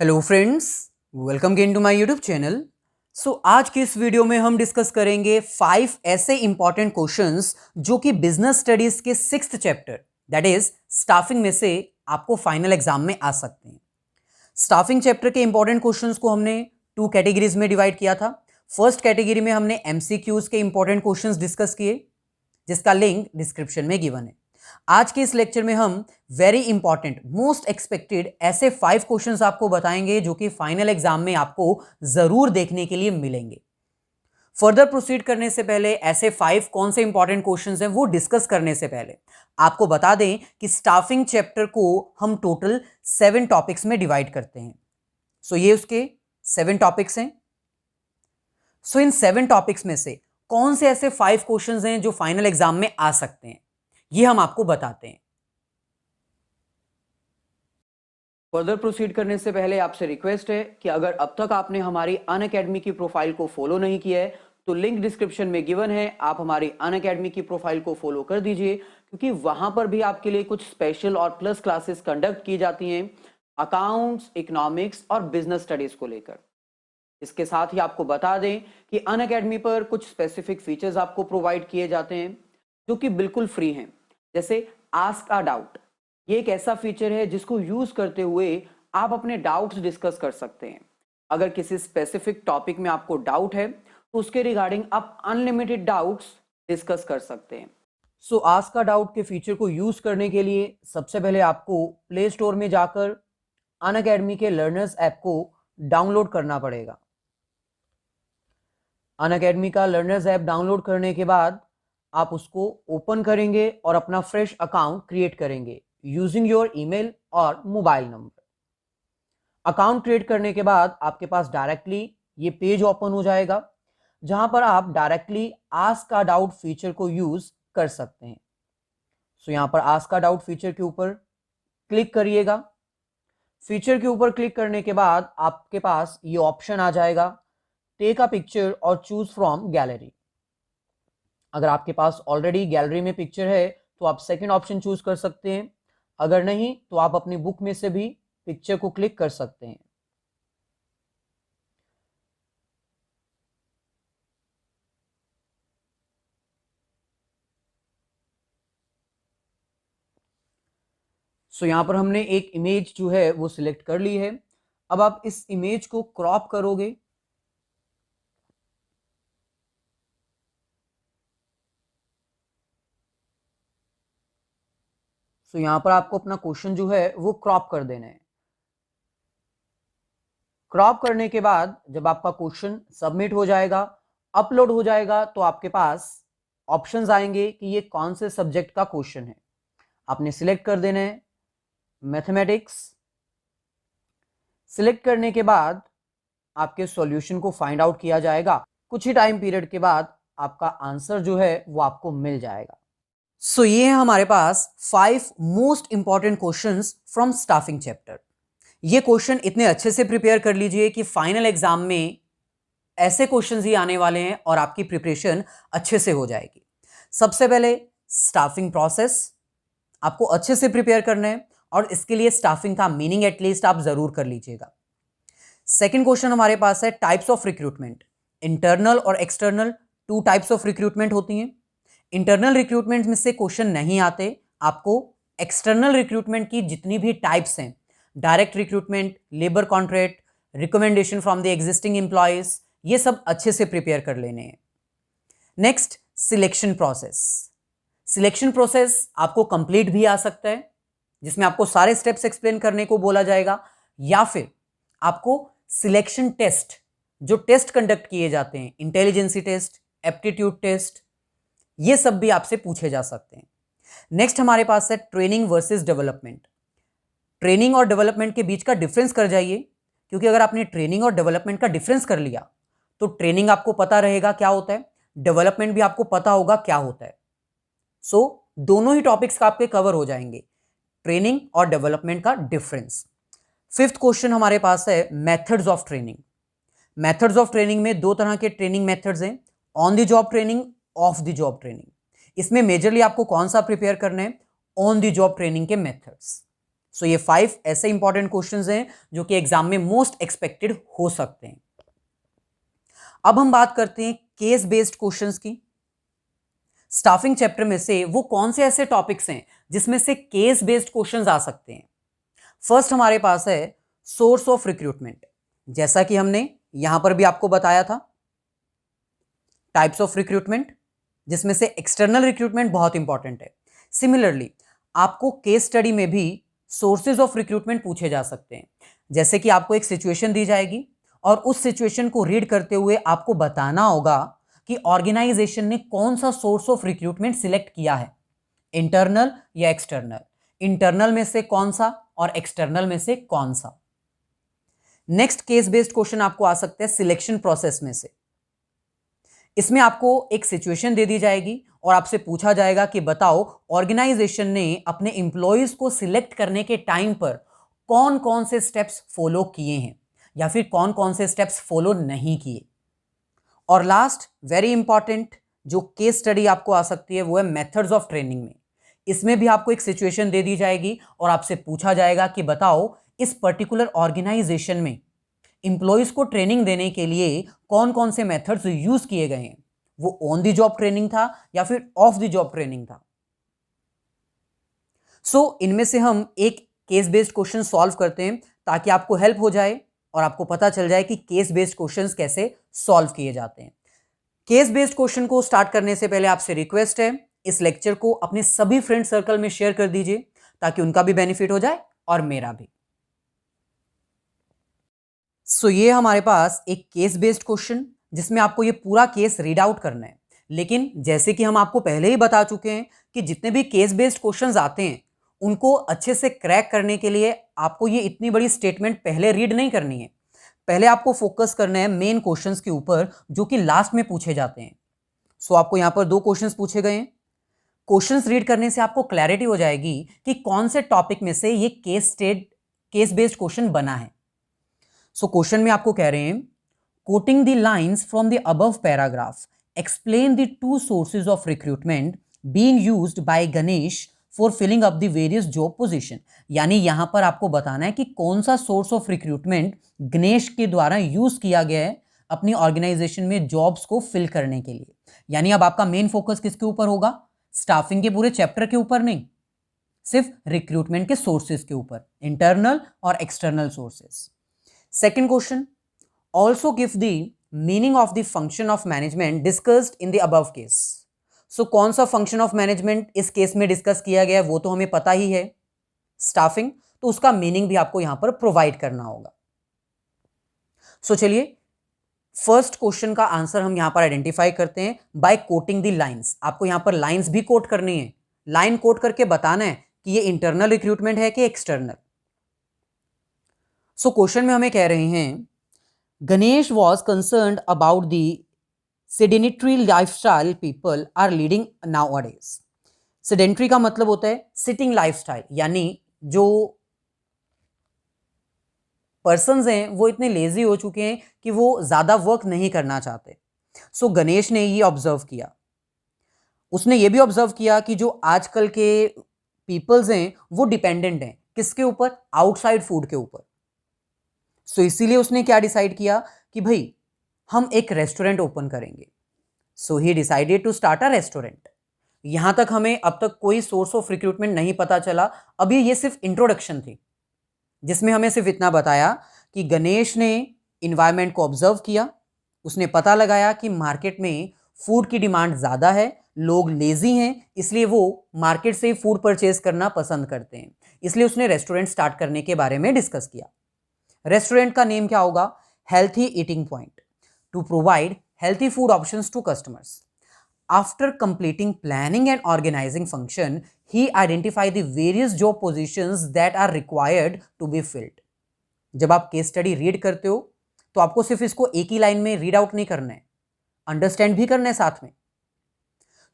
Hello friends, welcome again to my YouTube channel. आज की इस वीडियो में हम डिस्कस करेंगे 5 ऐसे इंपॉर्टेंट क्वेश्चंस जो कि बिजनेस स्टडीज के 6th chapter that is staffing में से आपको फाइनल एग्जाम में आ सकते हैं। स्टाफिंग चैप्टर के इंपॉर्टेंट क्वेश्चंस को हमने 2 कैटेगरीज में डिवाइड किया था। फर्स्ट कैटेगरी में हमने एमसीक्यूज के इंपॉर्टेंट क्वेश्चंस डिस्कस किए, जिसका लिंक डिस्क्रिप्शन में गिवन है। आज के इस लेक्चर में हम वेरी इंपॉर्टेंट मोस्ट एक्सपेक्टेड ऐसे 5 क्वेश्चंस आपको बताएंगे जो कि फाइनल एग्जाम में आपको जरूर देखने के लिए मिलेंगे। फर्दर प्रोसीड करने से पहले ऐसे 5 कौन से इंपॉर्टेंट क्वेश्चंस हैं वो डिस्कस करने से पहले आपको बता दें कि स्टाफिंग चैप्टर को हम टोटल 7 टॉपिक्स में डिवाइड करते हैं। ये उसके 7 टॉपिक्स हैं। इन 7 टॉपिक्स में से कौन से ऐसे 5 क्वेश्चंस हैं जो फाइनल एग्जाम में आ सकते हैं, ये हम आपको बताते हैं। फर्दर प्रोसीड करने से पहले आपसे रिक्वेस्ट है कि अगर अब तक आपने हमारी अनअकैडमी की प्रोफाइल को फॉलो नहीं किया है तो लिंक डिस्क्रिप्शन में गिवन है, आप हमारी अनअकैडमी की प्रोफाइल को फॉलो कर दीजिए, क्योंकि वहां पर भी आपके लिए कुछ स्पेशल और प्लस क्लासेस कंडक्ट की जाती हैं अकाउंट्स, इकोनॉमिक्स और बिजनेस स्टडीज को लेकर। इसके साथ ही आपको बता दें कि अनअकैडमी पर कुछ स्पेसिफिक फीचर्स आपको प्रोवाइड किए जाते हैं जो कि बिल्कुल फ्री हैं, जैसे आस्क अ डाउट। ये एक ऐसा फीचर है जिसको यूज करते हुए आप अपने डाउट्स डिस्कस कर सकते हैं। अगर किसी स्पेसिफिक टॉपिक में आपको डाउट है तो उसके रिगार्डिंग आप अनलिमिटेड डाउट्स डिस्कस कर सकते हैं। आस्क अ डाउट के फीचर को यूज करने के लिए सबसे पहले आपको प्ले स्टोर में जाकर अनअकैडमी के लर्नर्स ऐप को डाउनलोड करना पड़ेगा। अनअकैडमी का लर्नर्स ऐप डाउनलोड करने के बाद आप उसको ओपन करेंगे और अपना फ्रेश अकाउंट क्रिएट करेंगे यूजिंग योर ईमेल और मोबाइल नंबर। अकाउंट क्रिएट करने के बाद आपके पास डायरेक्टली ये पेज ओपन हो जाएगा जहां पर आप directly ask a doubt feature को यूज कर सकते हैं। यहां पर आस्क अ डाउट फीचर के ऊपर क्लिक करिएगा। फीचर के ऊपर क्लिक करने के बाद आपके पास ये ऑप्शन आ जाएगा, टेक अ पिक्चर और चूज फ्रॉम गैलरी। अगर आपके पास ऑलरेडी गैलरी में पिक्चर है तो आप सेकंड ऑप्शन चूज कर सकते हैं, अगर नहीं तो आप अपनी बुक में से भी पिक्चर को क्लिक कर सकते हैं। यहां पर हमने एक इमेज जो है वो सिलेक्ट कर ली है। अब आप इस इमेज को क्रॉप करोगे। यहां पर आपको अपना क्वेश्चन जो है वो क्रॉप कर देना है। क्रॉप करने के बाद जब आपका क्वेश्चन सबमिट हो जाएगा, अपलोड हो जाएगा, तो आपके पास ऑप्शंस आएंगे कि ये कौन से सब्जेक्ट का क्वेश्चन है। आपने सिलेक्ट कर देना है मैथमेटिक्स। सिलेक्ट करने के बाद आपके सॉल्यूशन को फाइंड आउट किया जाएगा। कुछ ही टाइम पीरियड के बाद आपका आंसर जो है वो आपको मिल जाएगा। ये है हमारे पास 5 most important questions from staffing chapter. ये क्वेश्चन इतने अच्छे से प्रिपेयर कर लीजिए कि फाइनल एग्जाम में ऐसे क्वेश्चंस ही आने वाले हैं और आपकी प्रिपरेशन अच्छे से हो जाएगी। सबसे पहले स्टाफिंग प्रोसेस आपको अच्छे से प्रिपेयर करना है और इसके लिए स्टाफिंग का मीनिंग एटलीस्ट आप जरूर कर लीजिएगा। सेकंड क्वेश्चन हमारे पास है टाइप्स ऑफ रिक्रूटमेंट। इंटरनल और एक्सटर्नल 2 टाइप्स ऑफ रिक्रूटमेंट होती हैं। इंटरनल रिक्रूटमेंट में से क्वेश्चन नहीं आते, आपको एक्सटर्नल रिक्रूटमेंट की जितनी भी टाइप्स हैं, direct recruitment, labour contract, recommendation from the existing employees, ये सब अच्छे से प्रिपेयर कर लेने हैं। Next, selection process. Selection process आपको कंप्लीट भी आ सकता है, जिसमें आपको सारे स्टेप्स एक्सप्लेन करने को बोला जाएगा, या फिर आपको सिलेक्शन टेस्ट, जो टेस्ट कंडक्ट किए जाते हैं, इंटेलिजेंसी टेस्ट, एप्टीट्यूड टेस्ट, ये सब भी आपसे पूछे जा सकते हैं। नेक्स्ट हमारे पास है ट्रेनिंग वर्सेस डेवलपमेंट। ट्रेनिंग और डेवलपमेंट के बीच का डिफरेंस कर जाइए, क्योंकि अगर आपने ट्रेनिंग और डेवलपमेंट का डिफरेंस कर लिया तो ट्रेनिंग आपको पता रहेगा क्या होता है, डेवलपमेंट भी आपको पता होगा क्या होता है। दोनों ही टॉपिक्स का आपके कवर हो जाएंगे, ट्रेनिंग और डेवलपमेंट का डिफरेंस। फिफ्थ क्वेश्चन हमारे पास है methods of training. Methods of training में 2 तरह के ट्रेनिंग मेथड्स हैं, on the job training, of the job training. इसमें मेजरली आपको कौन सा प्रिपेयर करना है, ऑन द जॉब ट्रेनिंग के मेथड्स। सो ये 5 ऐसे इंपॉर्टेंट क्वेश्चंस हैं जो कि एग्जाम में मोस्ट एक्सपेक्टेड हो सकते हैं। अब हम बात करते हैं केस बेस्ड क्वेश्चंस की। स्टाफिंग चैप्टर में से वो कौन से ऐसे टॉपिक्स हैं जिसमें से केस बेस्ड क्वेश्चंस आ सकते हैं। फर्स्ट हमारे पास है सोर्स ऑफ रिक्रूटमेंट। जैसा कि हमने यहां पर भी आपको बताया था, टाइप्स ऑफ रिक्रूटमेंट, जिसमें से एक्सटर्नल रिक्रूटमेंट बहुत इंपॉर्टेंट है। सिमिलरली आपको केस स्टडी में भी सोर्सेज ऑफ रिक्रूटमेंट पूछे जा सकते हैं। जैसे कि आपको एक सिचुएशन दी जाएगी और उस सिचुएशन को रीड करते हुए आपको बताना होगा कि ऑर्गेनाइजेशन ने कौन सा सोर्स ऑफ रिक्रूटमेंट सिलेक्ट किया है, इंटरनल या एक्सटर्नल, इंटरनल में से कौन सा और एक्सटर्नल में से कौन सा। नेक्स्ट केस बेस्ड क्वेश्चन आपको आ सकता है सिलेक्शन प्रोसेस में से। इसमें आपको एक सिचुएशन दे दी जाएगी और आपसे पूछा जाएगा कि बताओ ऑर्गेनाइजेशन ने अपने एम्प्लॉयज को सिलेक्ट करने के टाइम पर कौन कौन से स्टेप्स फॉलो किए हैं या फिर कौन कौन से स्टेप्स फॉलो नहीं किए। और लास्ट वेरी इंपॉर्टेंट जो केस स्टडी आपको आ सकती है वो है मेथड्स ऑफ ट्रेनिंग में। इसमें भी आपको एक सिचुएशन दे दी जाएगी और आपसे पूछा जाएगा कि बताओ इस पर्टिकुलर ऑर्गेनाइजेशन में इंप्लॉइज को ट्रेनिंग देने के लिए कौन कौन से मेथड्स यूज किए गए हैं, वो ऑन द जॉब ट्रेनिंग था या फिर ऑफ द जॉब ट्रेनिंग था। सो इनमें से हम एक केस बेस्ड क्वेश्चन सॉल्व करते हैं ताकि आपको हेल्प हो जाए और आपको पता चल जाए कि केस बेस्ड क्वेश्चंस कैसे सॉल्व किए जाते हैं। केस बेस्ड क्वेश्चन को स्टार्ट करने से पहले आपसे रिक्वेस्ट है इस लेक्चर को अपने सभी फ्रेंड सर्कल में शेयर कर दीजिए ताकि उनका भी बेनिफिट हो जाए और मेरा भी। सो ये हमारे पास एक केस बेस्ड क्वेश्चन जिसमें आपको ये पूरा केस रीड आउट करना है। लेकिन जैसे कि हम आपको पहले ही बता चुके हैं कि जितने भी केस बेस्ड क्वेश्चंस आते हैं उनको अच्छे से क्रैक करने के लिए आपको ये इतनी बड़ी स्टेटमेंट पहले रीड नहीं करनी है। पहले आपको फोकस करना है मेन क्वेश्चंस के ऊपर जो कि लास्ट में पूछे जाते हैं। सो आपको यहां पर 2 क्वेश्चंस पूछे गए हैं। क्वेश्चंस रीड करने से आपको क्लैरिटी हो जाएगी कि कौन से टॉपिक में से ये केस बेस्ड क्वेश्चन बना है। सो क्वेश्चन में आपको कह रहे हैं quoting the lines from the above paragraph explain the 2 sources of recruitment being used by Ganesh for filling up the various job position. यानी यहां पर आपको बताना है कि कौन सा सोर्स ऑफ रिक्रूटमेंट गणेश के द्वारा यूज किया गया है अपनी ऑर्गेनाइजेशन में जॉब्स को फिल करने के लिए। यानी अब आपका मेन फोकस किसके ऊपर होगा, स्टाफिंग के पूरे चैप्टर के ऊपर नहीं, सिर्फ रिक्रूटमेंट के सोर्सेज के ऊपर, इंटरनल और external sources. Second question, also give the meaning of the function of management discussed in the above case. So कौन सा function of management इस केस में डिस्कस किया गया है वो तो हमें पता ही है, स्टाफिंग, तो उसका मीनिंग भी आपको यहां पर प्रोवाइड करना होगा। सो चलिए फर्स्ट क्वेश्चन का आंसर हम यहां पर आइडेंटिफाई करते हैं बाय कोटिंग द लाइंस। आपको यहां पर लाइंस भी कोट करनी है, लाइन कोट करके बताना है कि ये इंटरनल रिक्रूटमेंट है कि एक्सटर्नल। सो क्वेश्चन में हमें कह रहे हैं Ganesh was concerned about the sedentary lifestyle people are leading nowadays. Sedentary का मतलब होता है सिटिंग लाइफस्टाइल, यानी जो पर्सन्स हैं वो इतने लेजी हो चुके हैं कि वो ज्यादा वर्क नहीं करना चाहते। सो गणेश ने ये ऑब्जर्व किया, उसने ये भी ऑब्जर्व किया कि जो आजकल के पीपल्स हैं वो डिपेंडेंट हैं किसके ऊपर, आउटसाइड फूड के ऊपर। सो इसीलिए उसने क्या डिसाइड किया कि भाई हम एक रेस्टोरेंट ओपन करेंगे। So he decided to start a restaurant. यहां तक हमें अब तक कोई सोर्स ऑफ रिक्रूटमेंट नहीं पता चला, अभी ये सिर्फ इंट्रोडक्शन थी जिसमें हमें सिर्फ इतना बताया कि गणेश ने इन्वायरमेंट को ऑब्जर्व किया, उसने पता लगाया कि मार्केट में फूड की डिमांड ज़्यादा है, लोग लेजी हैं, इसलिए वो मार्केट से फूड परचेज करना पसंद करते हैं, इसलिए उसने रेस्टोरेंट स्टार्ट करने के बारे में डिस्कस किया। रेस्टोरेंट का नेम क्या होगा, healthy eating point, to provide healthy food options to customers. After completing planning and organizing function, he identified the various job positions that are required to be filled. जब आप case study read करते हो तो आपको सिर्फ इसको एक ही line में रीड आउट नहीं करना है, अंडरस्टैंड भी करना है साथ में।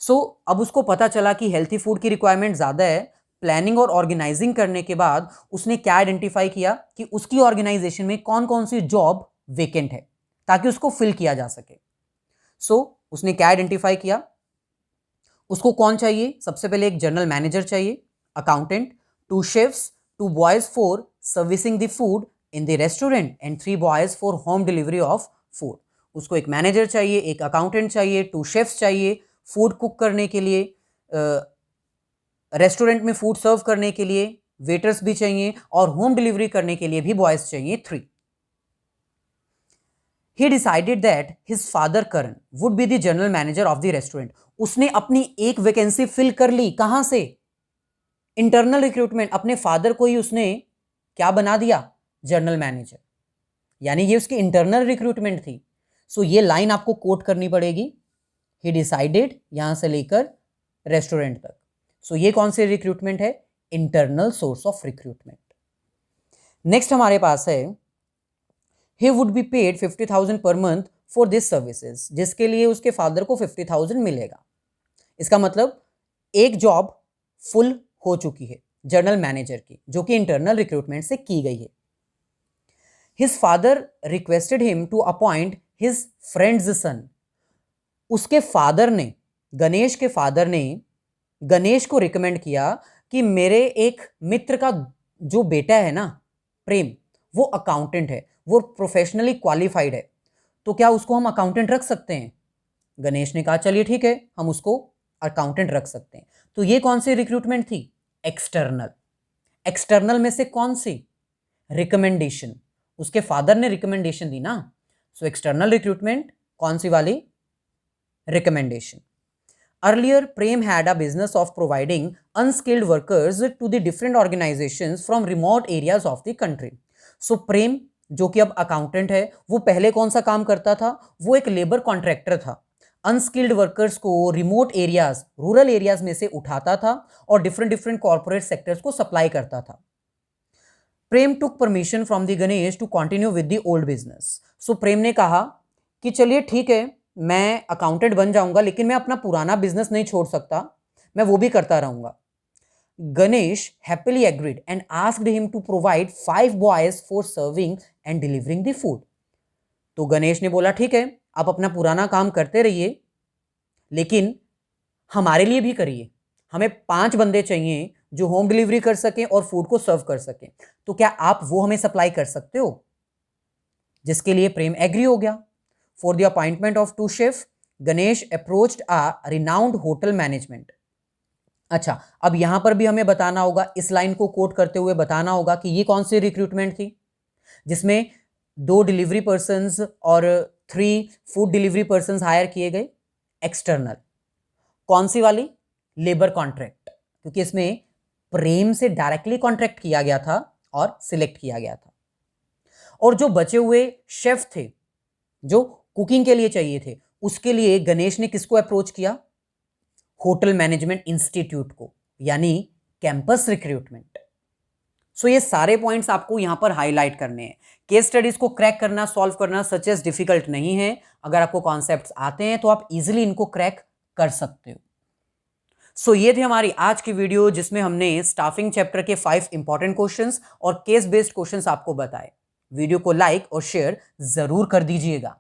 सो अब उसको पता चला कि हेल्थी फूड की रिक्वायरमेंट ज़्यादा है। प्लानिंग और ऑर्गेनाइजिंग करने के बाद उसने क्या आइडेंटिफाई किया कि उसकी ऑर्गेनाइजेशन में कौन कौन सी जॉब वेकेंट है ताकि उसको फिल किया जा सके। सो उसने क्या आइडेंटिफाई किया, उसको कौन चाहिए, सबसे पहले एक जनरल मैनेजर चाहिए, accountant, 2 chefs, 2 boys for servicing the food in the restaurant and 3 boys for home delivery of food. उसको एक मैनेजर चाहिए, एक अकाउंटेंट चाहिए, 2 शेफ्स चाहिए फूड कुक करने के लिए, रेस्टोरेंट में फूड सर्व करने के लिए वेटर्स भी चाहिए और होम डिलीवरी करने के लिए भी बॉयज चाहिए 3. He decided that his father Karan would be the general manager of the restaurant. उसने अपनी एक वैकेंसी फिल कर ली. कहां से? Internal recruitment. अपने फादर को ही उसने क्या बना दिया? General manager. यानी ये उसकी इंटरनल रिक्रूटमेंट थी. सो ये लाइन आपको कोट करनी पड़ेगी. He decided यहां से लेकर रेस्टोरेंट तक. सो ये कौन सी रिक्रूटमेंट है? Internal source of recruitment. Next हमारे पास है he would be paid 50,000 per month for this services, जिसके लिए उसके फादर को 50,000 मिलेगा. इसका मतलब एक जॉब फुल हो चुकी है जनरल मैनेजर की, जो कि इंटरनल रिक्रूटमेंट से की गई है. His father requested him to appoint his friend's son. उसके फादर ने, गणेश के फादर ने गणेश को रिकमेंड किया कि मेरे एक मित्र का जो बेटा है ना प्रेम, वो अकाउंटेंट है, वो प्रोफेशनली क्वालिफाइड है, तो क्या उसको हम अकाउंटेंट रख सकते हैं? गणेश ने कहा चलिए ठीक है, हम उसको अकाउंटेंट रख सकते हैं. तो ये कौन सी रिक्रूटमेंट थी? एक्सटर्नल. एक्सटर्नल में से कौन सी? रिकमेंडेशन. उसके फादर ने रिकमेंडेशन दी ना. सो एक्सटर्नल रिक्रूटमेंट कौन सी वाली? Recommendation. Earlier, Prem had a business of providing unskilled workers to the different organizations from remote areas of the country. So Prem जो कि अब अकाउंटेंट है, वो पहले कौन सा काम करता था? वो एक लेबर कॉन्ट्रैक्टर था. अनस्किल्ड वर्कर्स को रिमोट एरियाज, रूरल एरियाज में से उठाता था और डिफरेंट कॉर्पोरेट सेक्टर्स को सप्लाई करता था. Prem took permission from the Ganesh to continue with the old business. So Prem ने कहा कि चलिए ठीक है, मैं अकाउंटेंट बन जाऊंगा, लेकिन मैं अपना पुराना बिजनेस नहीं छोड़ सकता, मैं वो भी करता रहूंगा. Ganesh happily agreed and asked him to provide 5 boys for serving and delivering the food. तो गणेश ने बोला ठीक है, आप अपना पुराना काम करते रहिए, लेकिन हमारे लिए भी करिए. हमें 5 बंदे चाहिए जो होम डिलीवरी कर सकें और फूड को सर्व कर सकें. तो क्या आप वो हमें सप्लाई कर सकते हो? जिसके लिए प्रेम एग्री हो गया. For the appointment of 2 chef, Ganesh approached a renowned hotel management. अच्छा, अब यहां पर भी हमें बताना होगा, इस लाइन को कोट करते हुए बताना होगा कि ये कौन सी रिक्रूटमेंट थी जिसमें 2 डिलीवरी पर्सन्स और 3 फूड डिलीवरी पर्सन्स हायर किए गए? एक्सटर्नल. कौन सी वाली? लेबर कॉन्ट्रैक्ट, क्योंकि इसमें प्रेम से डायरेक्टली कॉन्ट्रैक्ट किया गया था और सिलेक्ट किया गया था. और जो बचे हुए शेफ थे जो कुकिंग के लिए चाहिए थे, उसके लिए गणेश ने किसको अप्रोच किया? होटल मैनेजमेंट इंस्टीट्यूट को, यानी कैंपस रिक्रूटमेंट. सो ये सारे पॉइंट्स आपको यहां पर हाईलाइट करने हैं. केस स्टडीज को क्रैक करना, सॉल्व करना सच एज डिफिकल्ट नहीं है. अगर आपको कॉन्सेप्ट्स आते हैं तो आप इजीली इनको क्रैक कर सकते हो. सो ये थे हमारी आज की वीडियो, जिसमें हमने स्टाफिंग चैप्टर के 5 इंपॉर्टेंट क्वेश्चंस और केस बेस्ड क्वेश्चंस आपको बताए. वीडियो को लाइक और शेयर जरूर कर दीजिएगा.